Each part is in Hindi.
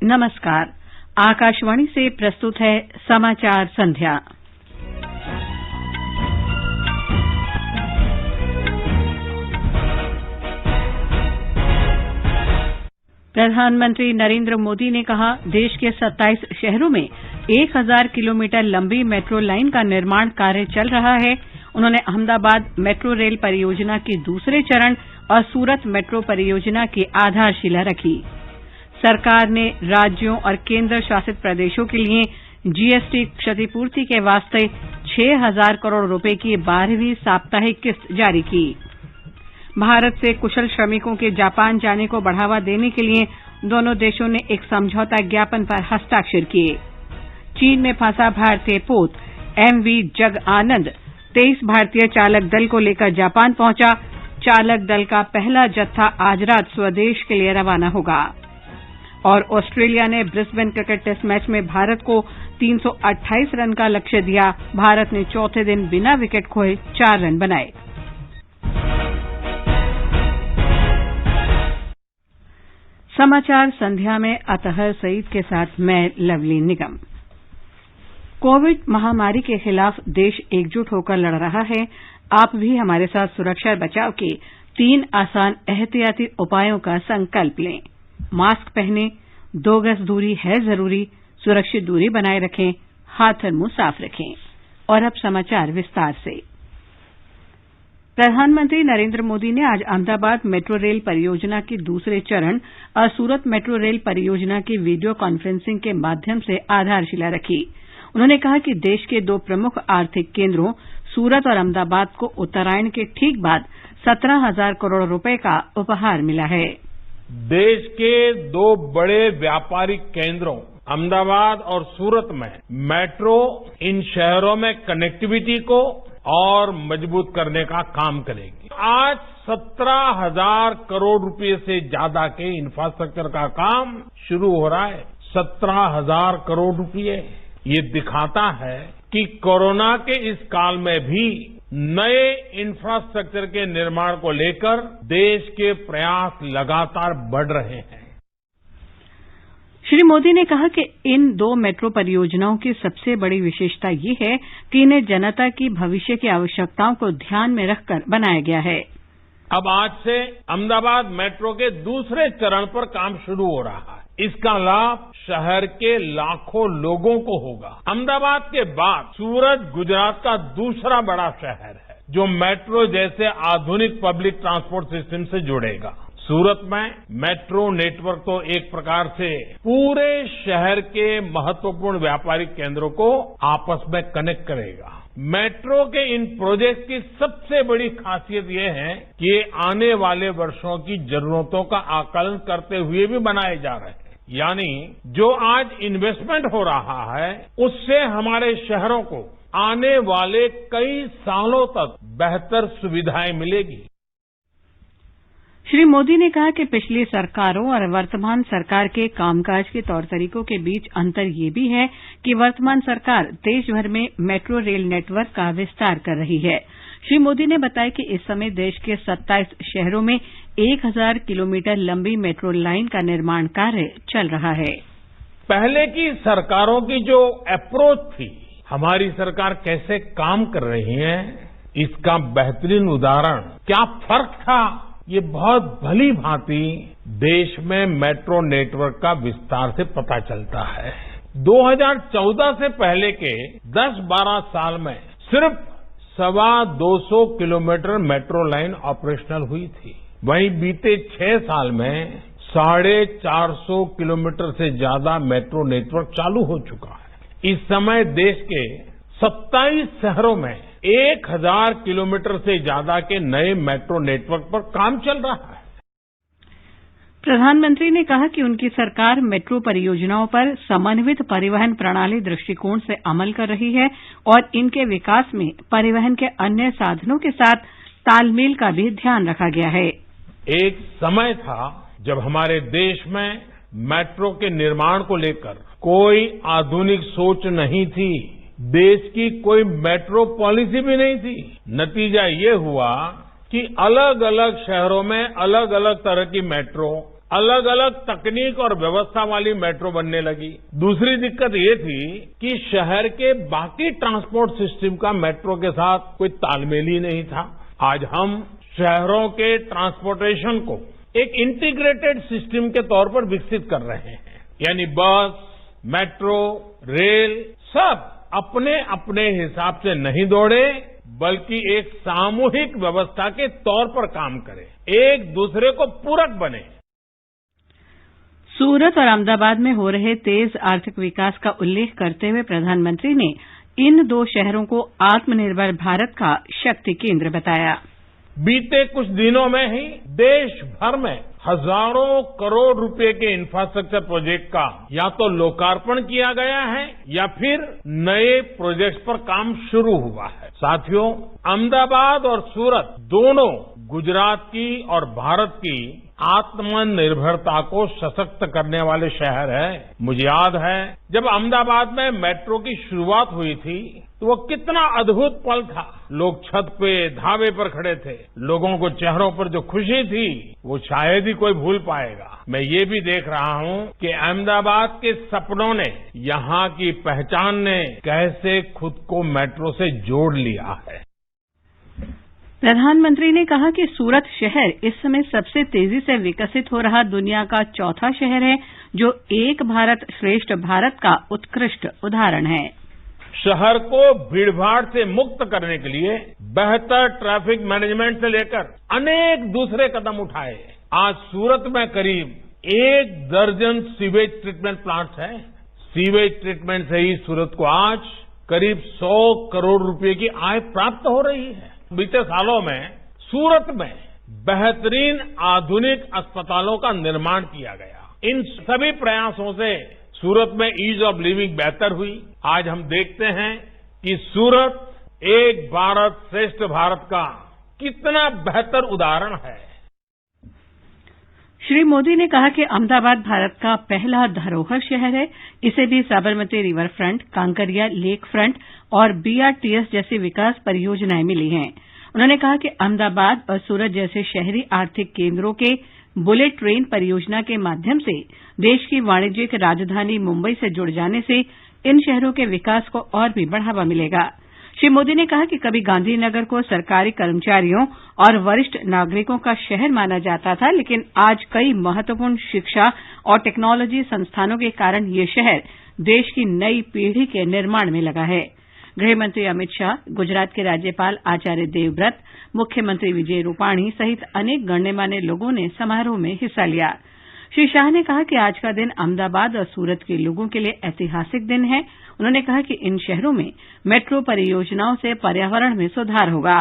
नमस्कार। आकाशवाणी से प्रस्तुत है समाचार संध्या। प्रधानमंत्री नरेंद्र मोदी ने कहा, देश के 27 शहरों में 1000 किलोमीटर लंबी मेट्रो लाइन का निर्माण कार्य चल रहा है। उन्होंने अहमदाबाद मेट्रो रेल परियोजना के दूसरे चरण और सूरत मेट्रो परियोजना की आधारशिला रखी। सरकार ने राज्यों और केंद्र शासित प्रदेशों के लिए जीएसटी क्षतिपूर्ति के वास्ते 6000 करोड़ रुपए की 12वीं साप्ताहिक किस्त जारी की। भारत से कुशल श्रमिकों के जापान जाने को बढ़ावा देने के लिए दोनों देशों ने एक समझौता ज्ञापन पर हस्ताक्षर किए। चीन में फंसा भारतीय पोत एमवी जग आनंद 23 भारतीय चालक दल को लेकर जापान पहुंचा। चालक दल का पहला जत्था आज रात स्वदेश के लिए रवाना होगा। और ऑस्ट्रेलिया ने ब्रिस्बेन क्रिकेट टेस्ट मैच में भारत को 328 रन का लक्ष्य दिया। भारत ने चौथे दिन बिना विकेट खोए 4 रन बनाए। समाचार संध्या में अतहर सईद के साथ मैं लवली निगम। कोविड महामारी के खिलाफ देश एकजुट होकर लड़ रहा है। आप भी हमारे साथ सुरक्षा और बचाव के 3 आसान एहतियाती उपायों का संकल्प लें। मास्क पहनें, 2 गज दूरी है जरूरी, सुरक्षित दूरी बनाए रखें, हाथ और मुंह साफ रखें। और अब समाचार विस्तार से। प्रधानमंत्री नरेंद्र मोदी ने आज अहमदाबाद मेट्रो रेल परियोजना के दूसरे चरण और सूरत मेट्रो रेल परियोजना की वीडियो कॉन्फ्रेंसिंग के माध्यम से आधारशिला रखी। उन्होंने कहा कि देश के 2 प्रमुख आर्थिक केंद्रों सूरत और अहमदाबाद को उत्तरायण के ठीक बाद 17,000 करोड़ रुपए का उपहार मिला है। देश के 2 बड़े व्यापारिक केंद्रों अहमदाबाद और सूरत में मेट्रो इन शहरों में कनेक्टिविटी को और मजबूत करने का काम करेगी। आज 17,000 करोड़ रुपए से ज्यादा के इंफ्रास्ट्रक्चर का काम शुरू हो रहा है। 17,000 करोड़ रुपए ये दिखाता है कि कोरोना के इस काल में भी नए इंफ्रास्ट्रक्चर के निर्माण को लेकर देश के प्रयास लगातार बढ़ रहे हैं। श्री मोदी ने कहा कि इन 2 मेट्रो परियोजनाओं की सबसे बड़ी विशेषता ये है कि इन्हें जनता की भविष्य की आवश्यकताओं को ध्यान में रखकर बनाया गया है। अब आज से अहमदाबाद मेट्रो के दूसरे चरण पर काम शुरू हो रहा है। इसका लाभ शहर के लाखों लोगों को होगा। अहमदाबाद के बाद सूरत गुजरात का दूसरा बड़ा शहर है जो मेट्रो जैसे आधुनिक पब्लिक ट्रांसपोर्ट सिस्टम से जुड़ेगा। सूरत में मेट्रो नेटवर्क तो एक प्रकार से पूरे शहर के महत्वपूर्ण व्यापारिक केंद्रों को आपस में कनेक्ट करेगा। मेट्रो के इन प्रोजेक्ट की सबसे बड़ी खासियत ये है कि ये आने वाले वर्षों की जरूरतों का आकलन करते हुए भी बनाए जा रहे हैं। यानी जो आज इन्वेस्टमेंट हो रहा है उससे हमारे शहरों को आने वाले कई सालों तक बेहतर सुविधाएं मिलेगी। श्री मोदी ने कहा कि पिछली सरकारों और वर्तमान सरकार के कामकाज के तौर तरीकों के बीच अंतर ये भी है कि वर्तमान सरकार देश भर में मेट्रो रेल नेटवर्क का विस्तार कर रही है। श्री मोदी ने बताया कि इस समय देश के 27 शहरों में 1000 किलोमीटर लंबी मेट्रो लाइन का निर्माण कार्य चल रहा है। पहले की सरकारों की जो अप्रोच थी, हमारी सरकार कैसे काम कर रही है, इसका बेहतरीन उदाहरण क्या फर्क था, ये बहुत भली भांति देश में मेट्रो नेटवर्क का विस्तार से पता चलता है। 2014 से पहले के 10-12 साल में सिर्फ 225 किलोमीटर मेट्रो लाइन ऑपरेशनल हुई थी। वहीं बीते 6 साल में 450 किलोमीटर से ज्यादा मेट्रो नेटवर्क चालू हो चुका है। इस समय देश के 27 शहरों में 1000 किलोमीटर से ज्यादा के नए मेट्रो नेटवर्क पर काम चल रहा है। प्रधानमंत्री ने कहा कि उनकी सरकार मेट्रो परियोजनाओं पर समन्वित परिवहन प्रणाली दृष्टिकोण से अमल कर रही है और इनके विकास में परिवहन के अन्य साधनों के साथ तालमेल का भी ध्यान रखा गया है। एक समय था जब हमारे देश में मेट्रो के निर्माण को लेकर कोई आधुनिक सोच नहीं थी, देश की कोई मेट्रो पॉलिसी भी नहीं थी। नतीजा ये हुआ कि अलग अलग शहरों में अलग अलग तरह की मेट्रो अलग अलग तकनीक और व्यवस्था वाली मेट्रो बनने लगी। दूसरी दिक्कत ये थी कि शहर के बाकी ट्रांसपोर्ट सिस्टम का मेट्रो के साथ कोई तालमेल ही नहीं था। आज हम शहरों के ट्रांसपोर्टेशन को एक इंटीग्रेटेड सिस्टम के तौर पर विकसित कर रहे हैं, यानी बस, मेट्रो, रेल सब अपने अपने हिसाब से नहीं दौड़े, बल्कि एक सामूहिक व्यवस्था के तौर पर काम करें, एक दूसरे को पूरक बने। सूरत और अहमदाबाद में हो रहे तेज आर्थिक विकास का उल्लेख करते हुए प्रधानमंत्री ने इन दो शहरों को आत्मनिर्भर भारत का शक्ति केंद्र बताया। बीते कुछ दिनों में ही देश भर में हजारों करोड़ रुपए के इंफ्रास्ट्रक्चर प्रोजेक्ट का या तो लोकार्पण किया गया है या फिर नए प्रोजेक्ट्स पर काम शुरू हुआ है। साथियों, अहमदाबाद और सूरत दोनों गुजरात की और भारत की आत्मनिर्भरता को सशक्त करने वाले शहर हैं। मुझे याद है जब अहमदाबाद में मेट्रो की शुरुआत हुई थी तो वो कितना अद्भुत पल था। लोग छत पे, ढाबे पर खड़े थे। लोगों को चेहरों पर जो खुशी थी वो शायद ही कोई भूल पाएगा। मैं ये भी देख रहा हूं कि अहमदाबाद के सपनों ने, यहां की पहचान ने कैसे खुद को मेट्रो से जोड़ लिया है। प्रधानमंत्री ने कहा कि सूरत शहर इस समय सबसे तेजी से विकसित हो रहा दुनिया का चौथा शहर है, जो एक भारत श्रेष्ठ भारत का उत्कृष्ट उदाहरण है। शहर को भीड़भाड़ से मुक्त करने के लिए बेहतर ट्रैफिक मैनेजमेंट से लेकर अनेक दूसरे कदम उठाए। आज सूरत में करीब 1 दर्जन सीवेज ट्रीटमेंट प्लांट्स हैं। सीवेज ट्रीटमेंट से ही सूरत को आज करीब 100 करोड़ रुपए की आय प्राप्त हो रही है। बीते सालों में सूरत में बेहतरीन आधुनिक अस्पतालों का निर्माण किया गया। इन सभी प्रयासों से सूरत में ईज ऑफ लिविंग बेहतर हुई। आज हम देखते हैं कि सूरत एक भारत श्रेष्ठ भारत का कितना बेहतर उदाहरण है। श्री मोदी ने कहा कि अहमदाबाद भारत का पहला धरोहर शहर है। इसे भी Sabarmati river front, Kankaria lake front और बीआरटीएस जैसी विकास परियोजनाएं मिली हैं। उन्होंने कहा कि अहमदाबाद और सूरत जैसे शहरी आर्थिक केंद्रों के बुलेट ट्रेन परियोजना के माध्यम से देश की वाणिज्यिक राजधानी मुंबई से जुड़ जाने से इन शहरों के विकास को और भी बढ़ावा मिलेगा। श्री मोदी ने कहा कि कभी गांधीनगर को सरकारी कर्मचारियों और वरिष्ठ नागरिकों का शहर माना जाता था, लेकिन आज कई महत्वपूर्ण शिक्षा और टेक्नोलॉजी संस्थानों के कारण ये शहर देश की नई पीढ़ी के निर्माण में लगा है। गृहमंत्री अमित शाह, गुजरात के राज्यपाल आचार्य देवव्रत, मुख्यमंत्री विजय रूपाणी सहित अनेक गण्यमान्य लोगों ने समारोह में हिस्सा लिया। श्री शाह ने कहा कि आज का दिन अहमदाबाद और सूरत के लोगों के लिए ऐतिहासिक दिन है। उन्होंने कहा कि इन शहरों में मेट्रो परियोजनाओं से पर्यावरण में सुधार होगा।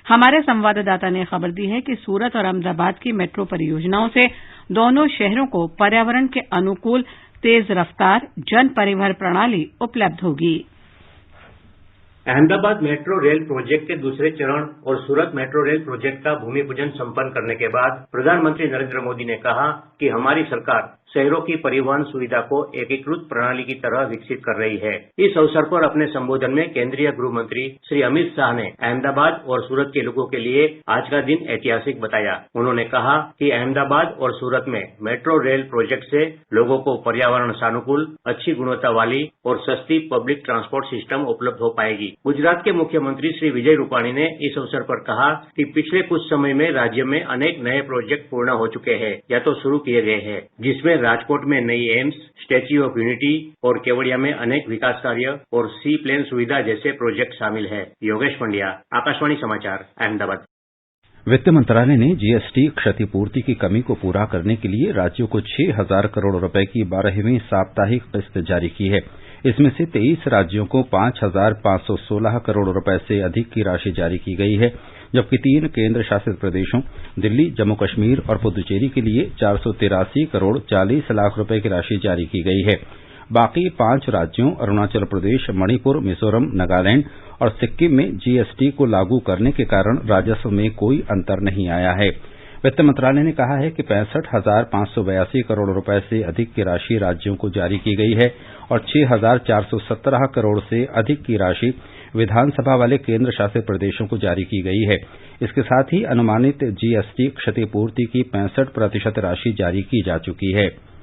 हमारे संवाददाता ने खबर दी है कि सूरत और अहमदाबाद की मेट्रो परियोजनाओं से दोनों शहरों को पर्यावरण के अनुकूल तेज रफ्तार जन परिवहन प्रणाली उपलब्ध होगी। अहमदाबाद मेट्रो रेल प्रोजेक्ट के दूसरे चरण और सूरत मेट्रो रेल प्रोजेक्ट का भूमि पूजन संपन्न करने के बाद प्रधानमंत्री नरेंद्र मोदी ने कहा कि हमारी सरकार शहरों की परिवहन सुविधा को एकीकृत प्रणाली की तरह विकसित कर रही है। इस अवसर पर अपने संबोधन में केंद्रीय गृह मंत्री श्री अमित शाह ने अहमदाबाद और सूरत के लोगों के लिए आज का दिन ऐतिहासिक बताया। उन्होंने कहा कि अहमदाबाद और सूरत में मेट्रो रेल प्रोजेक्ट से लोगों को पर्यावरण सानुकूल, अच्छी गुणवत्ता वाली और सस्ती पब्लिक ट्रांसपोर्ट सिस्टम उपलब्ध हो पाएगी। गुजरात के मुख्यमंत्री श्री विजय रूपाणी ने इस अवसर पर कहा कि पिछले कुछ समय में राज्य में अनेक नए प्रोजेक्ट पूर्ण हो चुके हैं या तो शुरू किए गए हैं, जिसमें राजकोट में नई एम्स, स्टैच्यू ऑफ यूनिटी और केवड़िया में अनेक विकास कार्य और सी प्लेन सुविधा जैसे प्रोजेक्ट शामिल है। योगेश पंड्या, आकाशवाणी समाचार, अहमदाबाद। वित्त मंत्रालय ने जीएसटी क्षतिपूर्ति की कमी को पूरा करने के लिए राज्यों को 6,000 करोड़ रुपए की 12वीं साप्ताहिक किस्त जारी की है। इसमें से 23 राज्यों को 5,516 करोड़ रुपए से अधिक की राशि जारी की गई है, जबकि 3 केंद्र शासित प्रदेशों दिल्ली, जम्मू कश्मीर और पुदुचेरी के लिए 483 करोड़ 40 लाख रुपए की राशि जारी की गई है। बाकी 5 राज्यों अरुणाचल प्रदेश, मणिपुर, मिजोरम, नागालैंड और सिक्किम में जीएसटी को लागू करने के कारण राजस्व में कोई अंतर नहीं आया है। वित्त मंत्रालय ने कहा है कि 65,582 करोड़ रुपए से अधिक की राशि राज्यों को जारी की गई है और 6,417 करोड़ से अधिक की राशि विधानसभा वाले केंद्र शासित प्रदेशों को जारी की गई है। इसके साथ ही अनुमानित जीएसटी क्षतिपूर्ति की 65% राशि जारी की जा चुकी है।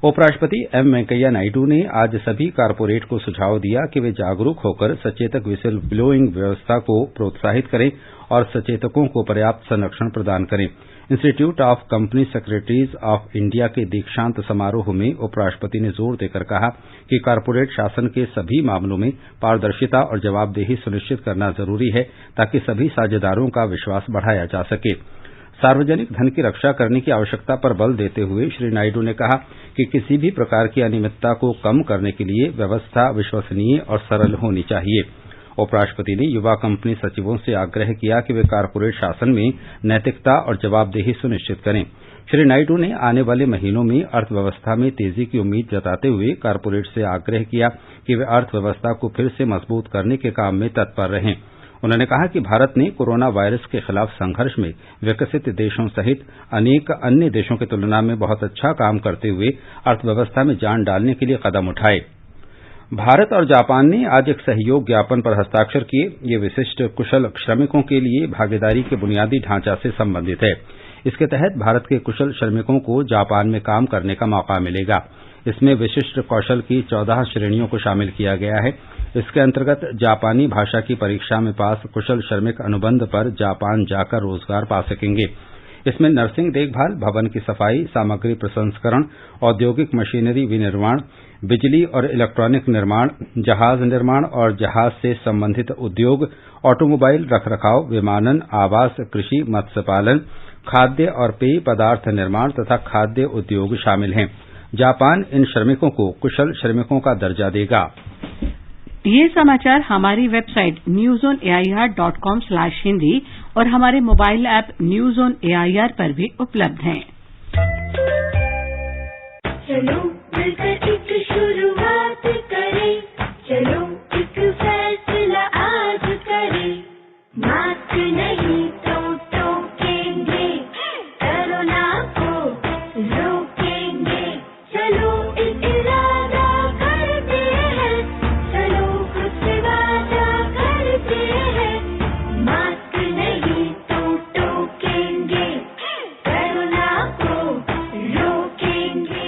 उपराष्ट्रपति एम वेंकैया नायडू ने आज सभी कारपोरेट को सुझाव दिया कि वे जागरूक होकर सचेतक व्हिसल ब्लोइंग व्यवस्था को प्रोत्साहित करें और सचेतकों को पर्याप्त संरक्षण प्रदान करें। Institute of company secretaries of India के दीक्षांत समारोह में उपराष्ट्रपति ने जोर देकर कहा कि कारपोरेट शासन के सभी मामलों में पारदर्शिता और जवाबदेही सुनिश्चित करना जरूरी है ताकि सभी साझेदारों का विश्वास बढ़ाया जा सके। सार्वजनिक धन की रक्षा करने की आवश्यकता पर बल देते हुए श्री नायडू ने कहा कि किसी भी प्रकार की अनियमितता को कम करने के लिए व्यवस्था विश्वसनीय और सरल होनी चाहिए। उपराष्ट्रपति ने युवा कंपनी सचिवों से आग्रह किया कि वे कारपोरेट शासन में नैतिकता और जवाबदेही सुनिश्चित करें। श्री नायडू ने आने वाले महीनों में अर्थव्यवस्था में तेजी की उम्मीद जताते हुए कारपोरेट से आग्रह किया कि वे अर्थव्यवस्था को फिर से मजबूत करने के काम में तत्पर रहें। उन्होंने कहा कि भारत ने कोरोना वायरस के खिलाफ संघर्ष में विकसित देशों सहित अनेक अन्य देशों की तुलना में बहुत अच्छा काम करते हुए अर्थव्यवस्था में जान डालने के लिए कदम उठाए। भारत और जापान ने आज एक सहयोग ज्ञापन पर हस्ताक्षर किए। ये विशिष्ट कुशल श्रमिकों के लिए भागीदारी के बुनियादी ढांचा से संबंधित है। इसके तहत भारत के कुशल श्रमिकों को जापान में काम करने का मौका मिलेगा। इसमें विशिष्ट कौशल की 14 श्रेणियों को शामिल किया गया है। इसके अंतर्गत जापानी भाषा की परीक्षा में पास कुशल श्रमिक अनुबंध पर जापान जाकर रोजगार पा सकेंगे। इसमें नर्सिंग देखभाल, भवन की सफाई, सामग्री प्रसंस्करण, औद्योगिक मशीनरी विनिर्माण, बिजली और इलेक्ट्रॉनिक निर्माण, जहाज निर्माण और जहाज से संबंधित उद्योग, ऑटोमोबाइल रखरखाव, विमानन, आवास, कृषि, मत्स्य पालन, खाद्य और पेय पदार्थ निर्माण तथा खाद्य उद्योग शामिल हैं। जापान इन श्रमिकों को कुशल श्रमिकों का दर्जा देगा। ये समाचार हमारी वेबसाइट newsonair.com/hindi और हमारे mobile app news on AIR पर भी उपलब्ध हैं। चलो मिलकर एक शुरुआत करें, चलो एक फैसला आज करें, मास्क नहीं तो टोकेंगे, कोरोना को रोकेंगे, चलो एक इरादा करते हैं, चलो खुद से वादा करते हैं, मास्क नहीं तो टोकेंगे, कोरोना को रोकेंगे।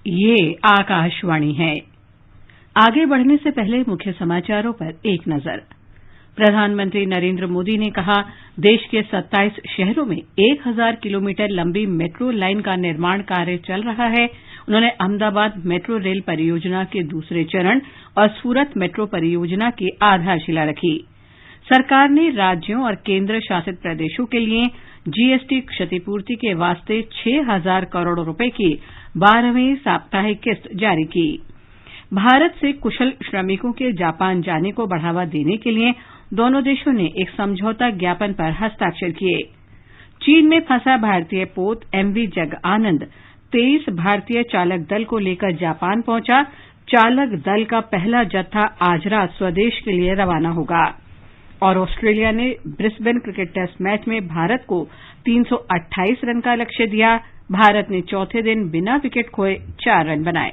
ये आकाशवाणी है। आगे बढ़ने से पहले मुख्य समाचारों पर एक नजर। प्रधानमंत्री नरेंद्र मोदी ने कहा, देश के 27 शहरों में 1000 किलोमीटर लंबी मेट्रो लाइन का निर्माण कार्य चल रहा है। उन्होंने अहमदाबाद मेट्रो रेल परियोजना के दूसरे चरण और सूरत मेट्रो परियोजना की आधारशिला रखी। सरकार ने राज्यों और केंद्र शासित प्रदेशों के लिए जीएसटी क्षतिपूर्ति के वास्ते 6000 करोड़ रुपए की 12वीं साप्ताहिक किस्त जारी की। भारत से कुशल श्रमिकों के जापान जाने को बढ़ावा देने के लिए दोनों देशों ने एक समझौता ज्ञापन पर हस्ताक्षर किए। चीन में फंसा भारतीय पोत एमवी जग आनंद 23 भारतीय चालक दल को लेकर जापान पहुंचा। चालक दल का पहला जत्था आज रात स्वदेश के लिए रवाना होगा। और ऑस्ट्रेलिया ने ब्रिस्बेन क्रिकेट टेस्ट मैच में भारत को 328 रन का लक्ष्य दिया। भारत ने चौथे दिन बिना विकेट खोए 4 रन बनाए।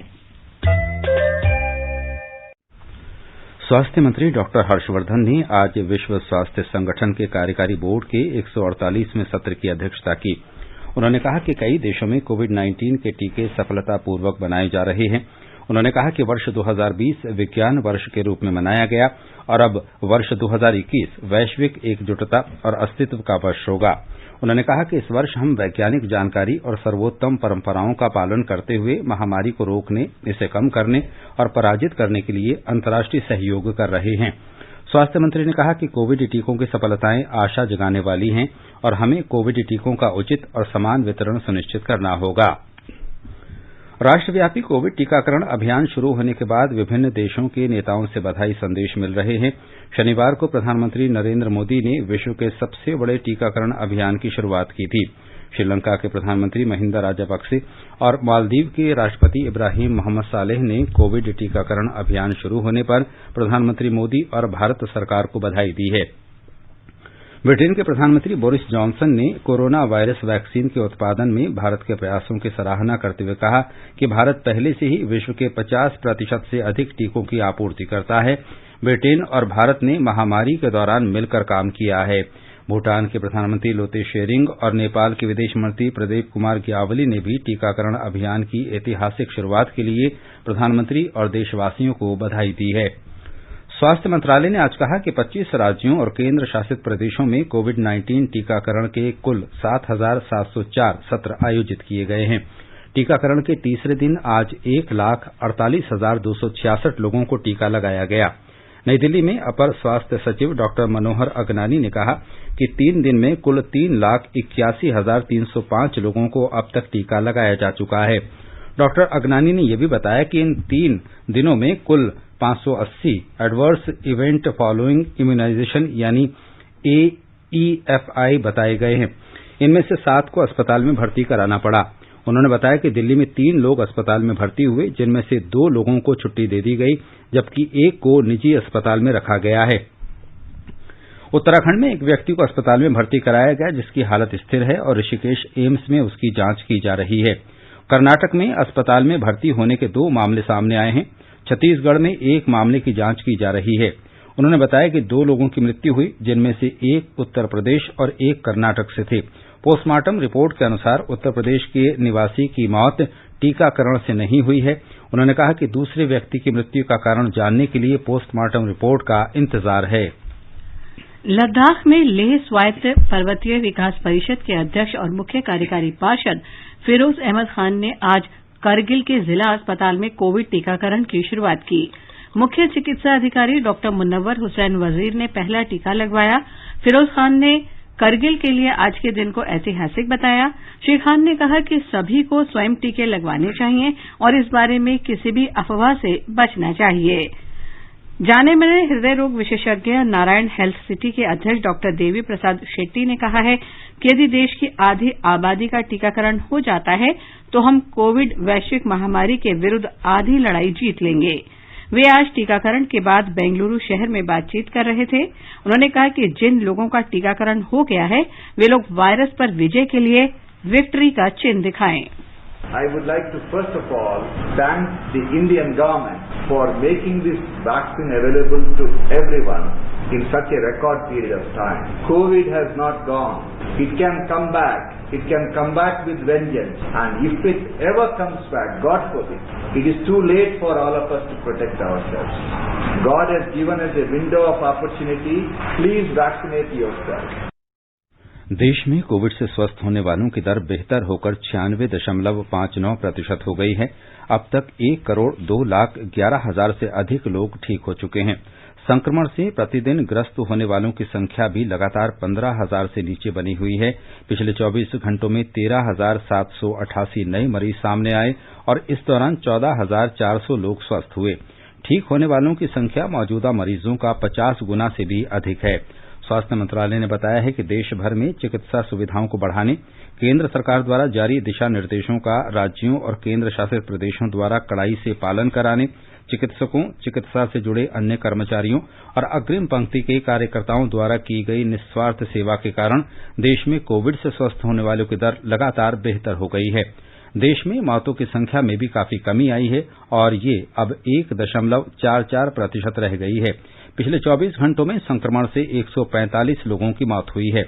स्वास्थ्य मंत्री डॉक्टर हर्षवर्धन ने आज विश्व स्वास्थ्य संगठन के कार्यकारी बोर्ड के 148वें सत्र की अध्यक्षता की। उन्होंने कहा कि कई देशों में कोविड-19 के टीके सफलतापूर्वक बनाए जा रहे हैं। उन्होंने कहा कि वर्ष 2020 विज्ञान वर्ष के रूप में मनाया गया और अब वर्ष 2021 वैश्विक एकजुटता और अस्तित्व का वर्ष होगा। उन्होंने कहा कि इस वर्ष हम वैज्ञानिक जानकारी और सर्वोत्तम परंपराओं का पालन करते हुए महामारी को रोकने, इसे कम करने और पराजित करने के लिए अंतर्राष्ट्रीय सहयोग कर रहे हैं। स्वास्थ्य मंत्री ने कहा कि कोविड टीकों की सफलताएं आशा जगाने वाली हैं और हमें कोविड टीकों का उचित और समान वितरण सुनिश्चित करना होगा। राष्ट्रव्यापी कोविड टीकाकरण अभियान शुरू होने के बाद विभिन्न देशों के नेताओं से बधाई संदेश मिल रहे हैं। शनिवार को प्रधानमंत्री नरेंद्र मोदी ने विश्व के सबसे बड़े टीकाकरण अभियान की शुरुआत की थी। श्रीलंका के प्रधानमंत्री महिंदा राजपक्से और मालदीव के राष्ट्रपति इब्राहिम मोहम्मद सालेह ने कोविड टीकाकरण अभियान शुरू होने पर प्रधानमंत्री मोदी और भारत सरकार को बधाई दी है। ब्रिटेन के प्रधानमंत्री बोरिस जॉनसन ने कोरोना वायरस वैक्सीन के उत्पादन में भारत के प्रयासों की सराहना करते हुए कहा कि भारत पहले से ही विश्व के 50% से अधिक टीकों की आपूर्ति करता है। ब्रिटेन और भारत ने महामारी के दौरान मिलकर काम किया है। भूटान के प्रधानमंत्री लोते शेरिंग और नेपाल के विदेश मंत्री प्रदीप कुमार ग्यावली ने भी टीकाकरण अभियान की ऐतिहासिक शुरुआत के लिए प्रधानमंत्री और देशवासियों को बधाई दी है। स्वास्थ्य मंत्रालय ने आज कहा कि 25 राज्यों और केंद्र शासित प्रदेशों में कोविड-19 टीकाकरण के कुल 7,704 सत्र आयोजित किए गए हैं। टीकाकरण के तीसरे दिन आज 1,48,266 लोगों को टीका लगाया गया। नई दिल्ली में अपर स्वास्थ्य सचिव डॉक्टर मनोहर अगनानी ने कहा कि 3 दिन में कुल 3,81,305 लोगों को अब तक टीका लगाया जा चुका है। डॉक्टर अगनानी ने यह भी बताया कि इन 3 दिनों में कुल 580 एडवर्स इवेंट फॉलोइंग इम्यूनाइजेशन यानी AEFI बताए गए हैं। इनमें से 7 को अस्पताल में भर्ती कराना पड़ा। उन्होंने बताया कि दिल्ली में 3 लोग अस्पताल में भर्ती हुए, जिनमें से 2 लोगों को छुट्टी दे दी गई, जबकि 1 को निजी अस्पताल में रखा गया है। उत्तराखंड में एक व्यक्ति को अस्पताल में भर्ती कराया गया, जिसकी हालत स्थिर है और ऋषिकेश एम्स में उसकी जांच की जा रही है। कर्नाटक में अस्पताल में भर्ती होने के 2 मामले सामने आए हैं। छत्तीसगढ़ में 1 मामले की जांच की जा रही है। उन्होंने बताया कि 2 लोगों की मृत्यु हुई, जिनमें से 1 उत्तर प्रदेश और 1 कर्नाटक से थे। पोस्टमार्टम रिपोर्ट के अनुसार उत्तर प्रदेश के निवासी की मौत टीकाकरण से नहीं हुई है। उन्होंने कहा कि दूसरे व्यक्ति की मृत्यु का कारण जानने के लिए पोस्टमार्टम रिपोर्ट का इंतजार है। लद्दाख में लेह स्वायत्त पर्वतीय विकास परिषद के अध्यक्ष और मुख्य कार्यकारी पार्षद फिरोज अहमद खान ने आज करगिल के जिला अस्पताल में कोविड टीकाकरण की शुरुआत की। मुख्य चिकित्सा अधिकारी डॉक्टर मुनव्वर हुसैन वजीर ने पहला टीका लगवाया। फिरोज खान ने करगिल के लिए आज के दिन को ऐतिहासिक बताया। श्री खान ने कहा कि सभी को स्वयं टीके लगवाने चाहिए और इस बारे में किसी भी अफवाह से बचना चाहिए। जाने माने हृदय रोग विशेषज्ञ नारायण हेल्थ सिटी के अध्यक्ष डॉक्टर देवी प्रसाद शेट्टी ने कहा है कि यदि देश की आधी आबादी का टीकाकरण हो जाता है तो हम कोविड वैश्विक महामारी के विरुद्ध आधी लड़ाई जीत लेंगे। वे आज टीकाकरण के बाद बेंगलुरु शहर में बातचीत कर रहे थे। उन्होंने कहा कि जिन लोगों का टीकाकरण हो गया है वे लोग वायरस पर विजय के लिए विक्ट्री का चिन्ह दिखाएं। I would like to first of all thank the Indian government for making this vaccine available to everyone in such a record period of time. COVID has not gone. It can come back. It can come back with vengeance. And if it ever comes back, God forbid, it is too late for all of us to protect ourselves. God has given us a window of opportunity. Please vaccinate yourself. देश में कोविड से स्वस्थ होने वालों की दर बेहतर होकर 96.59% हो गई है। अब तक 1,02,11,000 से अधिक लोग ठीक हो चुके हैं। संक्रमण से प्रतिदिन ग्रस्त होने वालों की संख्या भी लगातार 15,000 से नीचे बनी हुई है। पिछले 24 घंटों में 13,788 नए मरीज सामने आए और इस दौरान 14,400 लोग स्वस्थ हुए। ठीक होने वालों की संख्या मौजूदा मरीजों का 50 गुना से भी अधिक है। स्वास्थ्य मंत्रालय ने बताया है कि देश भर में चिकित्सा सुविधाओं को बढ़ाने, केंद्र सरकार द्वारा जारी दिशा निर्देशों का राज्यों और केंद्र शासित प्रदेशों द्वारा कड़ाई से पालन कराने, चिकित्सकों, चिकित्सा से जुड़े अन्य कर्मचारियों और अग्रिम पंक्ति के कार्यकर्ताओं द्वारा की गई निस्वार्थ सेवा के कारण देश में कोविड से स्वस्थ होने वालों की दर लगातार बेहतर हो गई है। देश में मौतों की संख्या में भी काफी कमी आई है और ये अब 1.44% रह गई है। पिछले 24 घंटों में संक्रमण से 145 लोगों की मौत हुई है।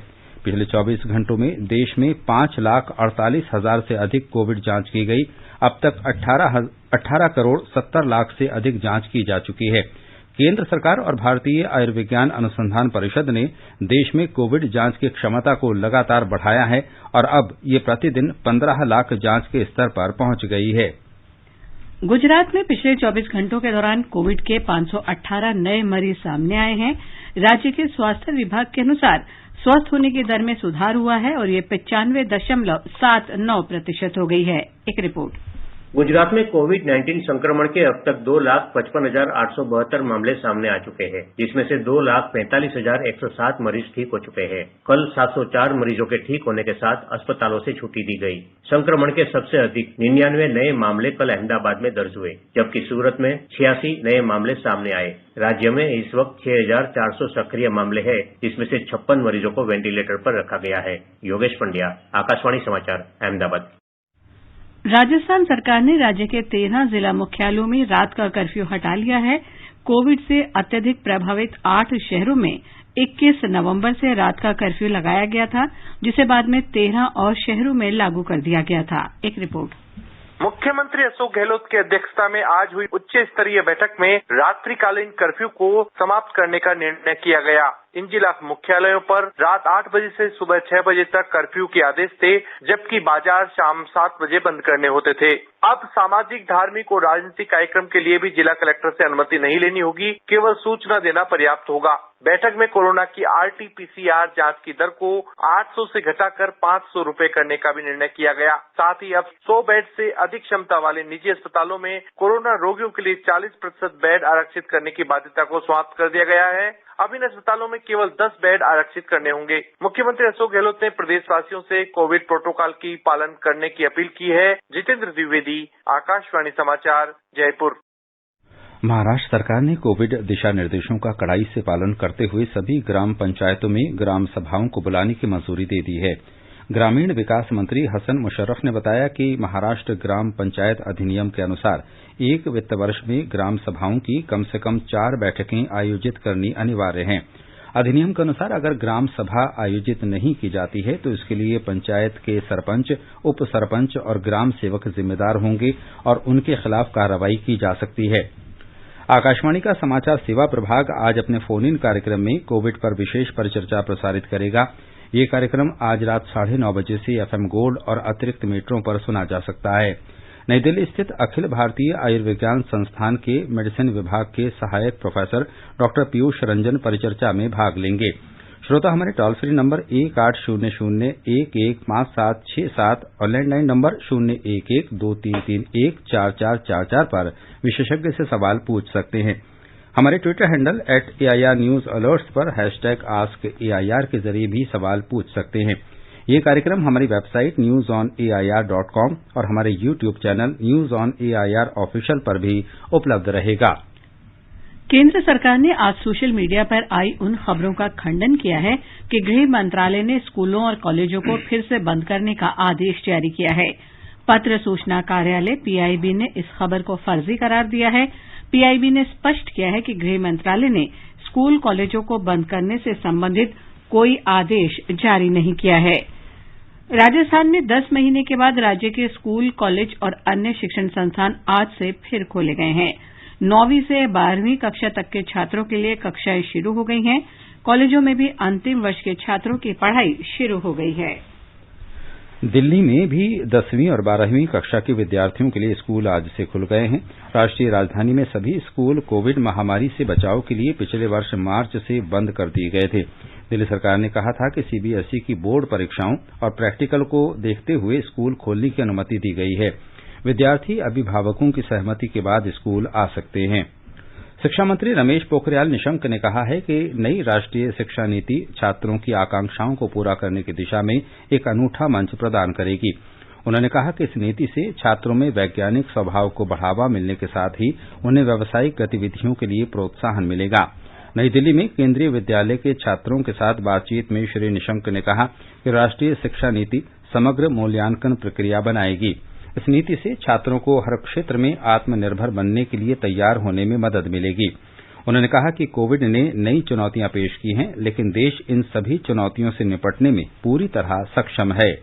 पिछले 24 घंटों में देश में 5,48,000 से अधिक कोविड जांच की गई। अब तक 18 करोड़ 70 लाख से अधिक जांच की जा चुकी है। केंद्र सरकार और भारतीय आयुर्विज्ञान अनुसंधान परिषद ने देश में कोविड जांच की क्षमता को लगातार बढ़ाया है और अब ये प्रतिदिन 15 लाख जांच के स्तर पर पहुंच गई है। गुजरात में पिछले 24 घंटों के दौरान कोविड के 518 नए मरीज सामने आए हैं। राज्य के स्वास्थ्य विभाग के अनुसार स्वस्थ होने की दर में सुधार हुआ है और ये 95.79% हो गई है। एक रिपोर्ट। गुजरात में कोविड-19 संक्रमण के अब तक 2,55,872 मामले सामने आ चुके हैं, जिसमें से 2,45,107 मरीज ठीक हो चुके हैं। कल 704 मरीजों के ठीक होने के साथ अस्पतालों से छुट्टी दी गई। संक्रमण के सबसे अधिक 99 नए मामले कल अहमदाबाद में दर्ज हुए, जबकि सूरत में 86 नए मामले सामने आए। राज्य में इस वक्त 6,400 सक्रिय मामले हैं, जिसमें से 56 मरीजों को वेंटिलेटर पर रखा गया है। योगेश पंड्या, आकाशवाणी समाचार, अहमदाबाद। राजस्थान सरकार ने राज्य के 13 जिला मुख्यालयों में रात का कर्फ्यू हटा लिया है। कोविड से अत्यधिक प्रभावित 8 शहरों में 21 नवंबर से रात का कर्फ्यू लगाया गया था, जिसे बाद में 13 और शहरों में लागू कर दिया गया था। एक रिपोर्ट। मुख्यमंत्री अशोक गहलोत की अध्यक्षता में आज हुई उच्च स्तरीय बैठक में रात्रिकालीन कर्फ्यू को समाप्त करने का निर्णय किया गया। इन जिला मुख्यालयों पर रात 8 बजे से सुबह 6 बजे तक कर्फ्यू के आदेश थे, जबकि बाजार शाम 7 बजे बंद करने होते थे। अब सामाजिक, धार्मिक और राजनीतिक कार्यक्रम के लिए भी जिला कलेक्टर से अनुमति नहीं लेनी होगी, केवल सूचना देना पर्याप्त होगा। बैठक में कोरोना की RT-PCR जांच की दर को 800 से घटाकर 500 रुपए करने का भी निर्णय किया गया। साथ ही अब 100 बेड से अधिक क्षमता वाले निजी अस्पतालों में कोरोना रोगियों के लिए 40% बेड आरक्षित करने की बाध्यता को समाप्त कर दिया गया है। अब इन अस्पतालों में केवल 10 बेड आरक्षित करने होंगे। मुख्यमंत्री अशोक गहलोत ने प्रदेशवासियों से कोविड प्रोटोकॉल की पालन करने की अपील की है। जितेंद्र द्विवेदी, आकाशवाणी समाचार, जयपुर। महाराष्ट्र सरकार ने कोविड दिशा निर्देशों का कड़ाई से पालन करते हुए सभी ग्राम पंचायतों में ग्राम सभाओं को बुलाने की मंजूरी दे दी है। ग्रामीण विकास मंत्री हसन मुशर्रफ ने बताया कि महाराष्ट्र ग्राम पंचायत अधिनियम के अनुसार एक वित्त वर्ष में ग्राम सभाओं की कम से कम 4 बैठकें आयोजित करनी अनिवार्य हैं। अधिनियम के अनुसार अगर ग्राम सभा आयोजित नहीं की जाती है तो इसके लिए पंचायत के सरपंच, उप सरपंच और ग्राम सेवक जिम्मेदार होंगे और उनके खिलाफ कार्रवाई की जा सकती है। आकाशवाणी का समाचार सेवा प्रभाग आज अपने फोन इन कार्यक्रम में कोविड पर विशेष परिचर्चा प्रसारित करेगा। ये कार्यक्रम आज रात 9:30 बजे से FM गोल्ड और अतिरिक्त मीटरों पर सुना जा सकता है। नई दिल्ली स्थित अखिल भारतीय आयुर्विज्ञान संस्थान के मेडिसिन विभाग के सहायक प्रोफेसर डॉ पीयूष रंजन परिचर्चा में भाग लेंगे। श्रोता हमारे टोल फ्री नंबर 1800-115767 और लैंडलाइन नंबर 011-233-14444 पर विशेषज्ञ से सवाल पूछ सकते हैं। हमारे Twitter handle @AIR News Alerts पर #AskAIR के जरिए भी सवाल पूछ सकते हैं। ये कार्यक्रम हमारी वेबसाइट newsonair.com और हमारे YouTube channel news on AIR official पर भी उपलब्ध रहेगा। केंद्र सरकार ने आज सोशल मीडिया पर आई उन खबरों का खंडन किया है कि गृह मंत्रालय ने स्कूलों और कॉलेजों को फिर से बंद करने का आदेश जारी किया है। पत्र सूचना कार्यालय PIB ने इस खबर को फर्जी करार दिया है। PIB ने स्पष्ट किया है कि गृह मंत्रालय ने स्कूल कॉलेजों को बंद करने से संबंधित कोई आदेश जारी नहीं किया है। राजस्थान में 10 महीने के बाद राज्य के स्कूल, कॉलेज और अन्य शिक्षण संस्थान आज से फिर खोले गए हैं। 9वीं से 12वीं कक्षा तक के छात्रों के लिए कक्षाएं शुरू हो गई हैं। कॉलेजों में भी अंतिम वर्ष के छात्रों की पढ़ाई शुरू हो गई है। दिल्ली में भी 10वीं और 12वीं कक्षा के विद्यार्थियों के लिए स्कूल आज से खुल गए हैं। राष्ट्रीय राजधानी में सभी स्कूल कोविड महामारी से बचाव के लिए पिछले वर्ष मार्च से बंद कर दिए गए थे। दिल्ली सरकार ने कहा था कि CBSE की बोर्ड परीक्षाओं और प्रैक्टिकल को देखते हुए स्कूल खोलने की अनुमति दी गई है। विद्यार्थी अभिभावकों की सहमति के बाद स्कूल आ सकते हैं। शिक्षा मंत्री रमेश पोखरियाल निशंक ने कहा है कि नई राष्ट्रीय शिक्षा नीति छात्रों की आकांक्षाओं को पूरा करने की दिशा में एक अनूठा मंच प्रदान करेगी। उन्होंने कहा कि इस नीति से छात्रों में वैज्ञानिक स्वभाव को बढ़ावा मिलने के साथ ही उन्हें व्यावसायिक गतिविधियों के लिए प्रोत्साहन मिलेगा। नई दिल्ली में केंद्रीय विद्यालय के छात्रों के साथ बातचीत में श्री निशंक ने कहा कि राष्ट्रीय शिक्षा नीति समग्र मूल्यांकन प्रक्रिया बनाएगी। इस नीति से छात्रों को हर क्षेत्र में आत्मनिर्भर बनने के लिए तैयार होने में मदद मिलेगी। उन्होंने कहा कि कोविड ने नई चुनौतियां पेश की हैं, लेकिन देश इन सभी चुनौतियों से निपटने में पूरी तरह सक्षम है।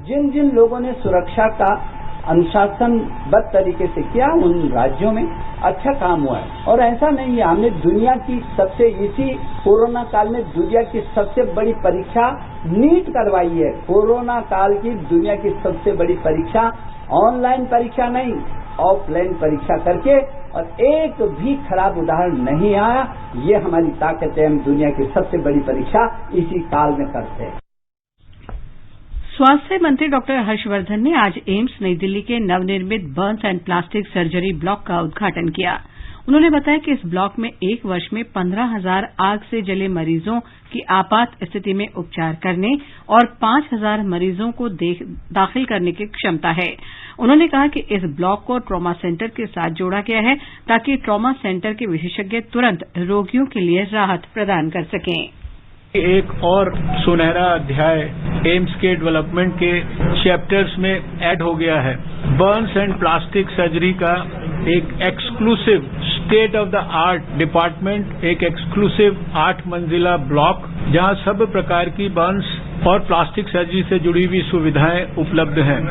जिन जिन लोगों ने सुरक्षा का अनुशासनबद्ध तरीके से किया, उन राज्यों में अच्छा काम हुआ है। और ऐसा नहीं है, हमने दुनिया की सबसे इसी कोरोना काल में दुनिया की सबसे बड़ी परीक्षा नीट करवाई है। कोरोना काल की दुनिया की सबसे बड़ी परीक्षा ऑनलाइन परीक्षा नहीं, ऑफलाइन परीक्षा करके, और एक भी खराब उदाहरण नहीं आया। ये हमारी ताकत है, हम दुनिया की सबसे बड़ी परीक्षा इसी काल में करते हैं। स्वास्थ्य मंत्री डॉक्टर हर्षवर्धन ने आज एम्स नई दिल्ली के नवनिर्मित Burns and plastic surgery block का उद्घाटन किया। उन्होंने बताया कि इस ब्लॉक में एक वर्ष में 15,000 आग से जले मरीजों की आपात स्थिति में उपचार करने और 5,000 मरीजों को दाखिल करने की क्षमता है। उन्होंने कहा कि इस ब्लॉक को ट्रॉमा सेंटर के साथ जोड़ा गया है ताकि ट्रॉमा सेंटर के विशेषज्ञ तुरंत रोगियों के लिए राहत प्रदान कर सकें। एक और सुनहरा अध्याय एम्स के डेवलपमेंट के चैप्टर्स में ऐड हो गया है। बर्न्स एंड प्लास्टिक सर्जरी का एक exclusive state of the art department, एक एक्सक्लूसिव 8 मंजिला ब्लॉक जहां सब प्रकार की बर्न्स और प्लास्टिक सर्जरी से जुड़ी हुई सुविधाएं उपलब्ध हैं।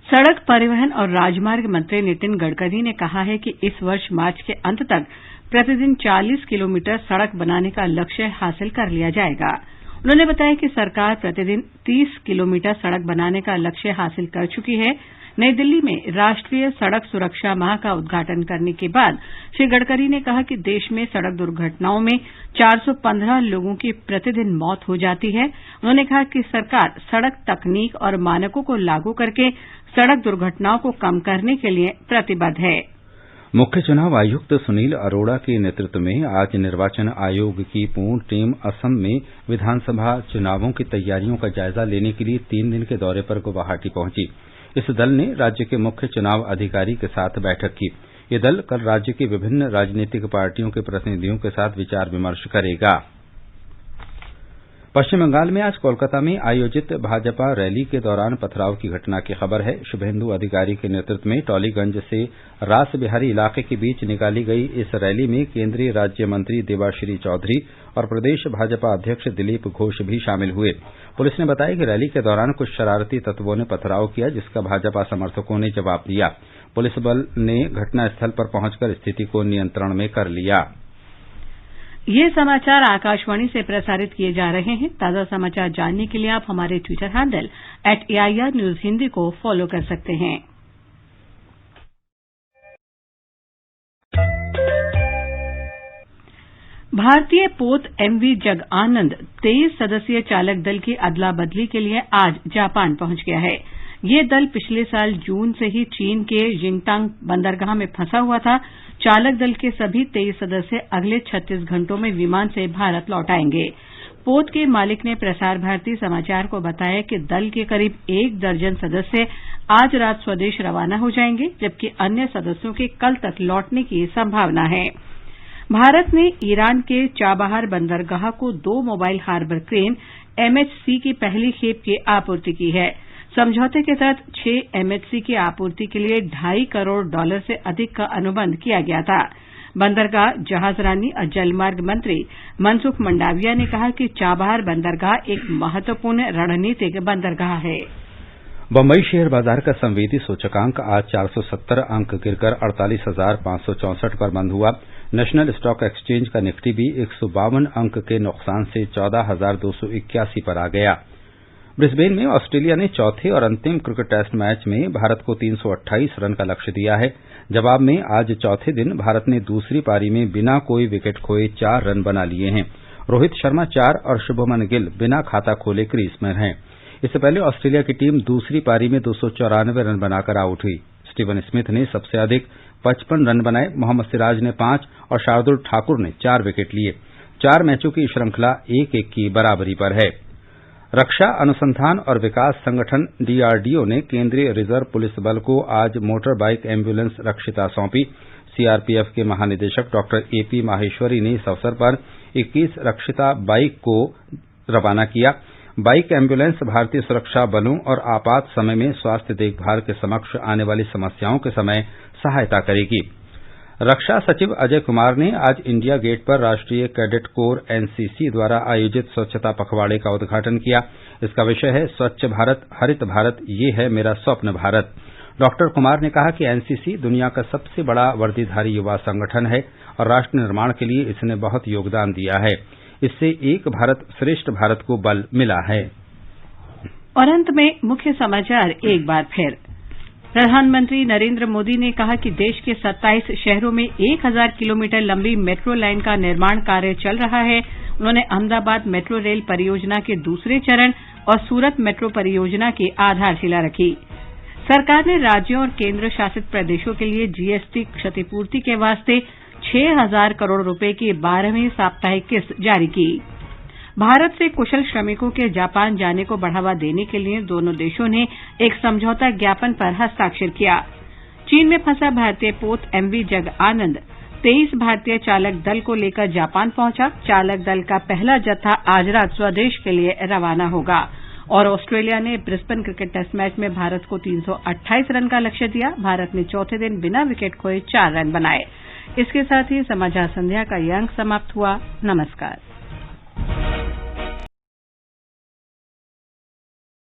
सड़क परिवहन और राजमार्ग मंत्री नितिन गडकरी ने कहा है कि इस वर्ष मार्च के अंत तक प्रतिदिन 40 किलोमीटर सड़क बनाने का लक्ष्य हासिल कर लिया जाएगा। उन्होंने बताया कि सरकार प्रतिदिन 30 किलोमीटर सड़क बनाने का लक्ष्य हासिल कर चुकी है। नई दिल्ली में राष्ट्रीय सड़क सुरक्षा माह का उद्घाटन करने के बाद श्री गडकरी ने कहा कि देश में सड़क दुर्घटनाओं में 415 लोगों की प्रतिदिन मौत हो जाती है। उन्होंने कहा कि सरकार सड़क तकनीक और मानकों को लागू करके सड़क दुर्घटनाओं को कम करने के लिए प्रतिबद्ध है। मुख्य चुनाव आयुक्त सुनील अरोड़ा के नेतृत्व में आज निर्वाचन आयोग की पूर्ण टीम असम में विधानसभा चुनावों की तैयारियों का जायजा लेने के लिए 3 दिन के दौरे पर गुवाहाटी पहुंची। इस दल ने राज्य के मुख्य चुनाव अधिकारी के साथ बैठक की। ये दल कल राज्य की विभिन्न राजनीतिक पार्टियों के प्रतिनिधियों के साथ विचार विमर्श करेगा। पश्चिम बंगाल में आज कोलकाता में आयोजित भाजपा रैली के दौरान पथराव की घटना की खबर है। शुभेंदु अधिकारी के नेतृत्व में टॉलीगंज से रास बिहारी इलाके के बीच निकाली गई इस रैली में केंद्रीय राज्य मंत्री देबाश्री चौधरी और प्रदेश भाजपा अध्यक्ष दिलीप घोष भी शामिल हुए। पुलिस ने बताया कि रैली के दौरान कुछ शरारती तत्वों ने पथराव किया, जिसका भाजपा समर्थकों ने जवाब दिया। पुलिस बल ने घटनास्थल पर पहुंचकर स्थिति को नियंत्रण में कर लिया। ये समाचार आकाशवाणी से प्रसारित किए जा रहे हैं। ताजा समाचार जानने के लिए आप हमारे Twitter handle @AIR News Hindi को फॉलो कर सकते हैं। भारतीय पोत MV जग आनंद 23 सदस्यीय चालक दल की अदला बदली के लिए आज जापान पहुंच गया है। ये दल पिछले साल जून से ही चीन के जिंगतांग बंदरगाह में फंसा हुआ था। चालक दल के सभी 23 सदस्य अगले 36 घंटों में विमान से भारत लौट आएंगे। पोत के मालिक ने प्रसार भारती समाचार को बताया कि दल के करीब 1 दर्जन सदस्य आज रात स्वदेश रवाना हो जाएंगे, जबकि अन्य सदस्यों के कल तक लौटने की संभावना है। भारत ने ईरान के चाबहार बंदरगाह को 2 मोबाइल हार्बर क्रेन MHC की पहली खेप की आपूर्ति की है। समझौते के तहत 6 MHC की आपूर्ति के लिए $2.5 करोड़ से अधिक का अनुबंध किया गया था। बंदरगाह, जहाजरानी और जलमार्ग मंत्री मनसुख मंडाविया ने कहा कि चाबहार बंदरगाह एक महत्वपूर्ण रणनीतिक बंदरगाह है। बंबई शेयर बाजार का संवेदी सूचकांक आज 470 अंक गिरकर 48,564 पर बंद हुआ। नेशनल स्टॉक एक्सचेंज का निफ्टी भी 152 अंक के नुकसान से 14,281 पर आ गया। ब्रिस्बेन में ऑस्ट्रेलिया ने चौथे और अंतिम क्रिकेट टेस्ट मैच में भारत को 328 रन का लक्ष्य दिया है। जवाब में आज चौथे दिन भारत ने दूसरी पारी में बिना कोई विकेट खोए 4 रन बना लिए हैं। रोहित शर्मा 4 और शुभमन गिल बिना खाता खोले क्रीज में हैं। इससे पहले ऑस्ट्रेलिया की टीम दूसरी पारी में 294 रन बनाकर आउट हुई। स्टीवन स्मिथ ने सबसे अधिक 55 रन बनाए। मोहम्मद सिराज ने 5 और शार्दुल ठाकुर ने 4 विकेट लिए। 4 मैचों की श्रृंखला 1-1 की बराबरी पर है। रक्षा अनुसंधान और विकास संगठन DRDO ने केंद्रीय रिजर्व पुलिस बल को आज मोटर बाइक एम्बुलेंस रक्षिता सौंपी। CRPF के महानिदेशक डॉक्टर AP माहेश्वरी ने इस अवसर पर 21 रक्षिता बाइक को रवाना किया। बाइक एम्बुलेंस भारतीय सुरक्षा बलों और आपात समय में स्वास्थ्य देखभाल के समक्ष आने वाली समस्याओं के समय सहायता करेगी। रक्षा सचिव अजय कुमार ने आज इंडिया गेट पर राष्ट्रीय कैडेट कोर NCC द्वारा आयोजित स्वच्छता पखवाड़े का उद्घाटन किया। इसका विषय है स्वच्छ भारत, हरित भारत, ये है मेरा स्वप्न भारत। डॉक्टर कुमार ने कहा कि NCC दुनिया का सबसे बड़ा वर्दीधारी युवा संगठन है और राष्ट्र निर्माण के लिए इसने बहुत योगदान दिया है। इससे एक भारत श्रेष्ठ भारत को बल मिला है। और अंत में मुख्य समाचार एक बार फिर। प्रधानमंत्री नरेंद्र मोदी ने कहा कि देश के 27 शहरों में 1000 किलोमीटर लंबी मेट्रो लाइन का निर्माण कार्य चल रहा है। उन्होंने अहमदाबाद मेट्रो रेल परियोजना के दूसरे चरण और सूरत मेट्रो परियोजना की आधारशिला रखी। सरकार ने राज्यों और केंद्र शासित प्रदेशों के लिए जीएसटी क्षतिपूर्ति के वास्ते 6,000 करोड़ रुपए की 12वीं साप्ताहिक किस्त जारी की। भारत से कुशल श्रमिकों के जापान जाने को बढ़ावा देने के लिए दोनों देशों ने एक समझौता ज्ञापन पर हस्ताक्षर किया। चीन में फंसा भारतीय पोत एमवी जग आनंद 23 भारतीय चालक दल को लेकर जापान पहुंचा। चालक दल का पहला जत्था आज रात स्वदेश के लिए रवाना होगा। और ऑस्ट्रेलिया ने ब्रिस्बेन क्रिकेट टेस्ट मैच में भारत को 328 रन का लक्ष्य दिया। भारत ने चौथे दिन बिना विकेट खोए 4 रन बनाए। इसके साथ ही समाचार संध्या का ये अंक समाप्त हुआ। नमस्कार।